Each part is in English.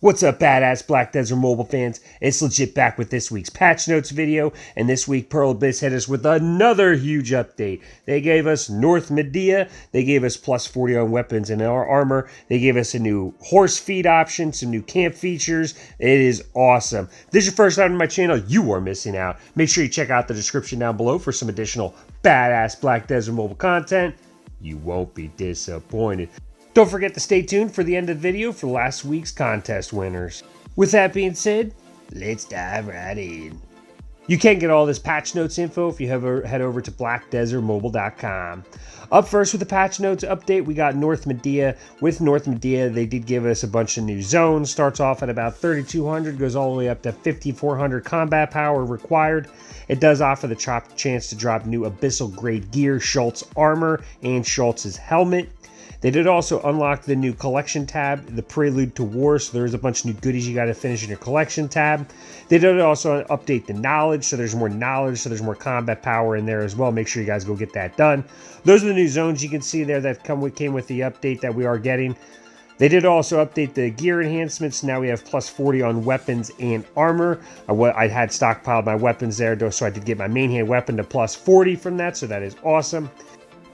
What's up, badass Black Desert Mobile fans? It's Legit back with this week's patch notes video, and this week Pearl Abyss hit us with another huge update. They gave us North Mediah, they gave us plus 40 on weapons and our armor, they gave us a new horse feed option, some new camp features. It is awesome. If this is your first time on my channel, you are missing out. Make sure you check out the description down below for some additional badass Black Desert Mobile content. You won't be disappointed. Don't forget to stay tuned for the end of the video for last week's contest winners. With that being said, let's dive right in. You can get all this patch notes info if you head over to blackdesertmobile.com. Up first with the patch notes update, we got North Mediah. With North Mediah, they did give us a bunch of new zones. Starts off at about 3,200, goes all the way up to 5,400 combat power required. It does offer the chance to drop new abyssal grade gear, Schultz armor, and Schultz's helmet. They did also unlock the new collection tab, the Prelude to War, so there's a bunch of new goodies you got to finish in your collection tab. They did also update the knowledge, so there's more knowledge, so there's more combat power in there as well. Make sure you guys go get that done. Those are the new zones you can see there that came with the update that we are getting. They did also update the gear enhancements. Now we have plus 40 on weapons and armor. I had stockpiled my weapons there, so I did get my main hand weapon to plus 40 from that, so that is awesome.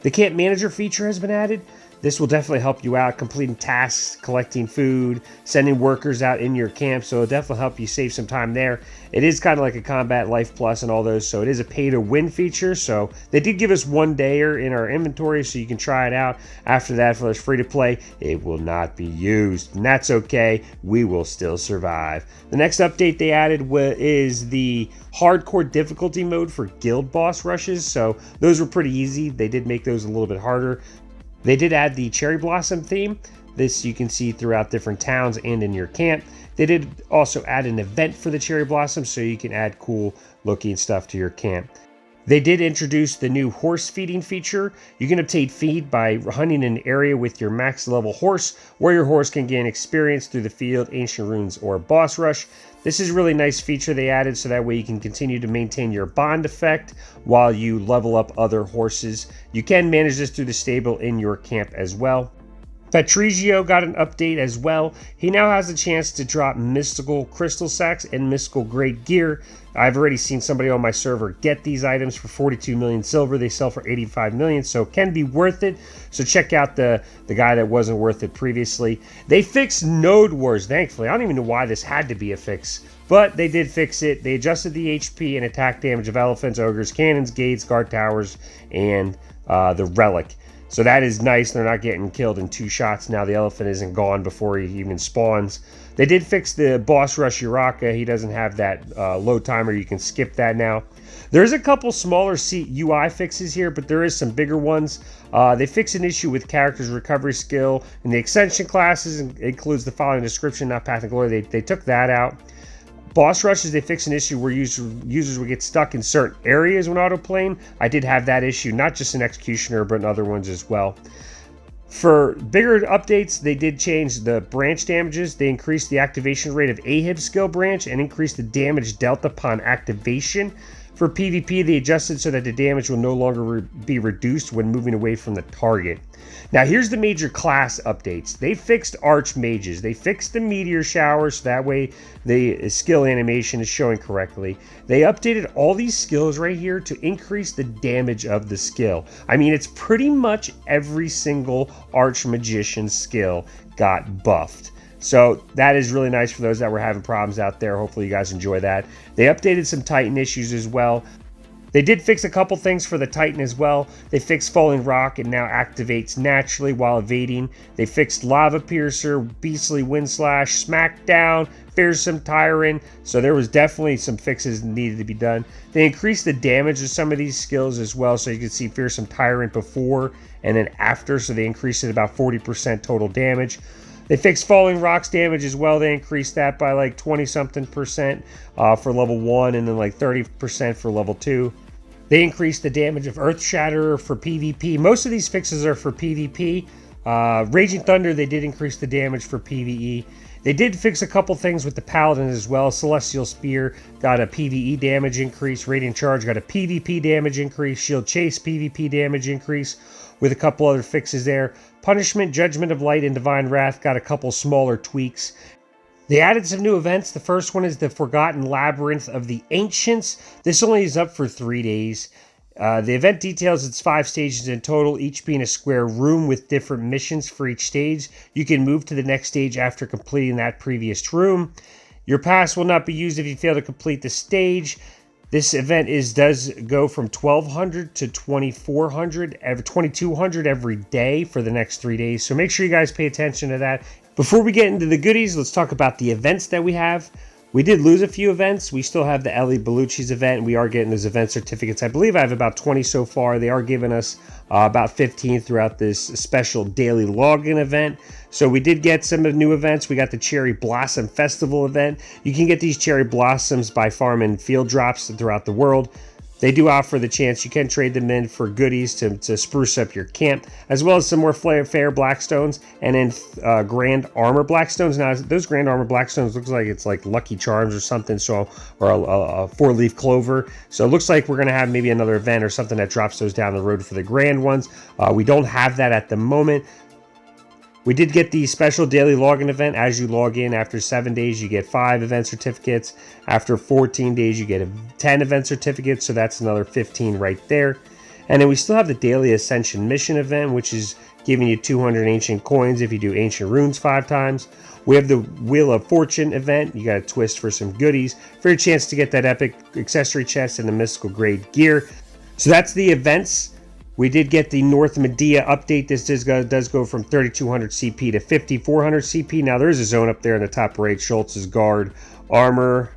The camp manager feature has been added. This will definitely help you out completing tasks, collecting food, sending workers out in your camp, so it'll definitely help you save some time there. It is kind of like a Combat Life Plus and all those, so it is a pay-to-win feature, so they did give us 1 dayer in our inventory, so you can try it out. After that, for those free-to-play, it will not be used, and that's okay. We will still survive. The next update they added is the hardcore difficulty mode for guild boss rushes, so those were pretty easy. They did make those a little bit harder. They did add the cherry blossom theme. This you can see throughout different towns and in your camp. They did also add an event for the cherry blossom, so you can add cool looking stuff to your camp. They did introduce the new horse feeding feature. You can obtain feed by hunting an area with your max level horse, where your horse can gain experience through the field, ancient runes, or boss rush. This is a really nice feature they added, so that way you can continue to maintain your bond effect while you level up other horses. You can manage this through the stable in your camp as well. Patrizio got an update as well. He now has a chance to drop mystical crystal sacks and mystical grade gear. I've already seen somebody on my server get these items for 42 million silver. They sell for 85 million, so it can be worth it. So check out the guy that wasn't worth it previously. They fixed node wars, thankfully. I don't even know why this had to be a fix, but they did fix it. They adjusted the HP and attack damage of elephants, ogres, cannons, gates, guard towers, and the relic. So that is nice. They're not getting killed in 2 shots now. The elephant isn't gone before he even spawns. They did fix the boss rush Uraka. He doesn't have that load timer. You can skip that now. There's a couple smaller UI fixes here, but there is some bigger ones. They fixed an issue with character's recovery skill. In the extension classes, it includes the following description, not path and glory. They took that out. Boss rushes, they fixed an issue where users would get stuck in certain areas when autoplaying. I did have that issue, not just in Executioner, but in other ones as well. For bigger updates, they did change the branch damages. They increased the activation rate of Ahib skill branch and increased the damage dealt upon activation. For PvP, they adjusted so that the damage will no longer be reduced when moving away from the target. Now here's the major class updates. They fixed archmages. They fixed the meteor showers, so that way the skill animation is showing correctly. They updated all these skills right here to increase the damage of the skill. I mean, it's pretty much every single archmagician skill got buffed. So that is really nice for those that were having problems out there. Hopefully you guys enjoy that. They updated some Titan issues as well. They did fix a couple things for the Titan as well. They fixed Falling Rock, and now activates naturally while evading. They fixed Lava Piercer, Beastly Wind Slash, Smackdown, Fearsome Tyrant. So there was definitely some fixes needed to be done. They increased the damage of some of these skills as well, so you can see Fearsome Tyrant before and then after. So they increased it about 40% total damage. They fixed Falling Rock's damage as well. They increased that by like 20-something% for level 1 and then like 30% for level 2. They increased the damage of Earth Shatterer for PvP. Most of these fixes are for PvP. Raging Thunder, they did increase the damage for PvE. They did fix a couple things with the Paladin as well. Celestial Spear got a PvE damage increase. Radiant Charge got a PvP damage increase. Shield Chase PvP damage increase with a couple other fixes there. Punishment, Judgment of Light, and Divine Wrath got a couple smaller tweaks. They added some new events. The first one is the Forgotten Labyrinth of the Ancients. This only is up for 3 days. The event details it's 5 stages in total, each being a square room with different missions for each stage. You can move to the next stage after completing that previous room. Your pass will not be used if you fail to complete the stage. This event does go from 1,200 to 2,200 every day for the next 3 days. So make sure you guys pay attention to that. Before we get into the goodies, let's talk about the events that we have. We did lose a few events. We still have the Ellie Bellucci's event. We are getting those event certificates. I believe I have about 20 so far. They are giving us about 15 throughout this special daily login event. So we did get some new events. We got the Cherry Blossom Festival event. You can get these cherry blossoms by farming field drops throughout the world. They do offer the chance you can trade them in for goodies to spruce up your camp, as well as some more fair blackstones and then grand armor blackstones. Now, those grand armor blackstones looks like it's like Lucky Charms or something, so or a 4-leaf clover. So it looks like we're gonna have maybe another event or something that drops those down the road for the grand ones. We don't have that at the moment. We did get the special daily login event. As you log in, after 7 days, you get 5 event certificates. After 14 days, you get 10 event certificates, so that's another 15 right there. And then we still have the daily Ascension mission event, which is giving you 200 ancient coins if you do ancient runes 5 times. We have the Wheel of Fortune event. You got a twist for some goodies for your chance to get that epic accessory chest and the mystical grade gear. So that's the events. We did get the North Mediah update. This does go from 3,200 CP to 5,400 CP. Now, there is a zone up there in the top right, Schultz's Guard Armor,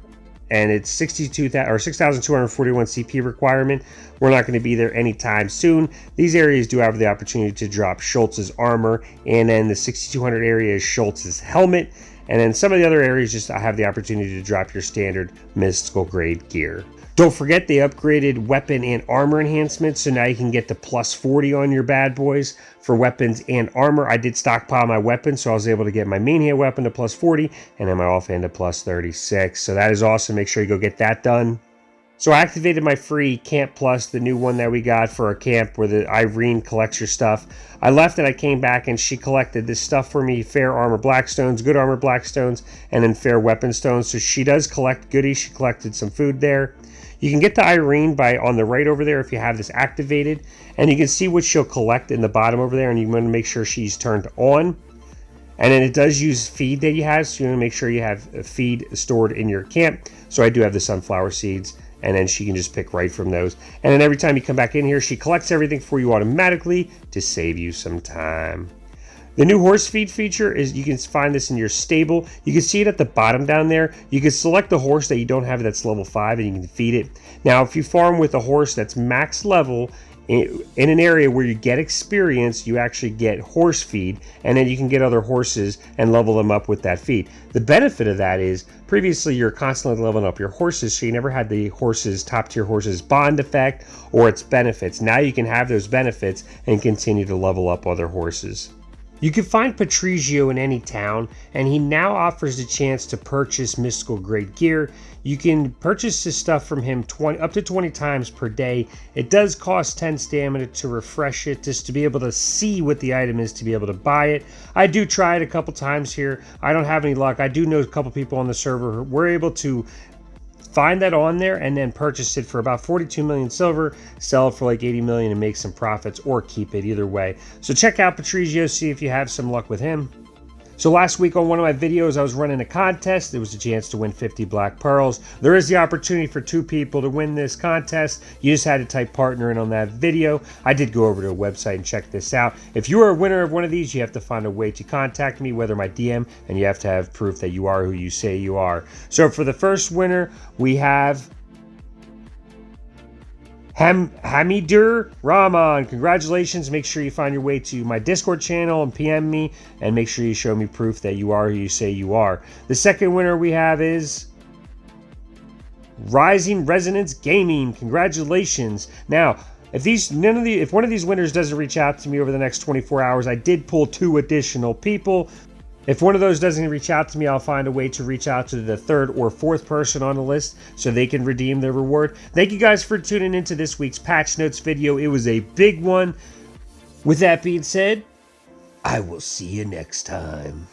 and it's 6,241 CP requirement. We're not going to be there anytime soon. These areas do have the opportunity to drop Schultz's Armor, and then the 6,200 area is Schultz's Helmet, and then some of the other areas just have the opportunity to drop your standard mystical grade gear. Don't forget they upgraded weapon and armor enhancements, so now you can get the plus 40 on your bad boys for weapons and armor. I did stockpile my weapons, so I was able to get my main hand weapon to plus 40 and then my offhand to plus 36. So that is awesome. Make sure you go get that done. So I activated my free Camp Plus, the new one that we got for our camp where the Irene collects your stuff. I left it, I came back, and she collected this stuff for me, fair armor blackstones, good armor blackstones, and then fair weapon stones. So she does collect goodies. She collected some food there. You can get the Irene on the right over there if you have this activated, and you can see what she'll collect in the bottom over there, and you want to make sure she's turned on. And then it does use feed that you have, so you want to make sure you have a feed stored in your camp. So I do have the sunflower seeds, and then she can just pick right from those. And then every time you come back in here, she collects everything for you automatically to save you some time. The new horse feed feature is, you can find this in your stable. You can see it at the bottom down there. You can select the horse that you don't have that's level 5 and you can feed it. Now, if you farm with a horse that's max level in an area where you get experience, you actually get horse feed, and then you can get other horses and level them up with that feed. The benefit of that is previously you're constantly leveling up your horses, so you never had the horses, top tier horses bond effect or its benefits. Now you can have those benefits and continue to level up other horses. You can find Patrizio in any town, and he now offers the chance to purchase mystical grade gear. You can purchase this stuff from him up to 20 times per day. It does cost 10 stamina to refresh it, just to be able to see what the item is, to be able to buy it. I do try it a couple times here. I don't have any luck. I do know a couple people on the server who were able to find that on there and then purchase it for about 42 million silver, sell it for like 80 million and make some profits, or keep it, either way. So check out Patrizio, see if you have some luck with him. So last week on one of my videos, I was running a contest. There was a chance to win 50 black pearls. There is the opportunity for 2 people to win this contest. You just had to type partner in on that video. I did go over to a website and check this out. If you are a winner of one of these, you have to find a way to contact me, whether my DM, and you have to have proof that you are who you say you are. So for the first winner, we have Hamidur Rahman. Congratulations. Make sure you find your way to my Discord channel and PM me, and make sure you show me proof that you are who you say you are. The second winner we have is Rising Resonance Gaming. Congratulations. Now, if one of these winners doesn't reach out to me over the next 24 hours, I did pull 2 additional people. If one of those doesn't reach out to me, I'll find a way to reach out to the 3rd or 4th person on the list so they can redeem their reward. Thank you guys for tuning into this week's Patch Notes video. It was a big one. With that being said, I will see you next time.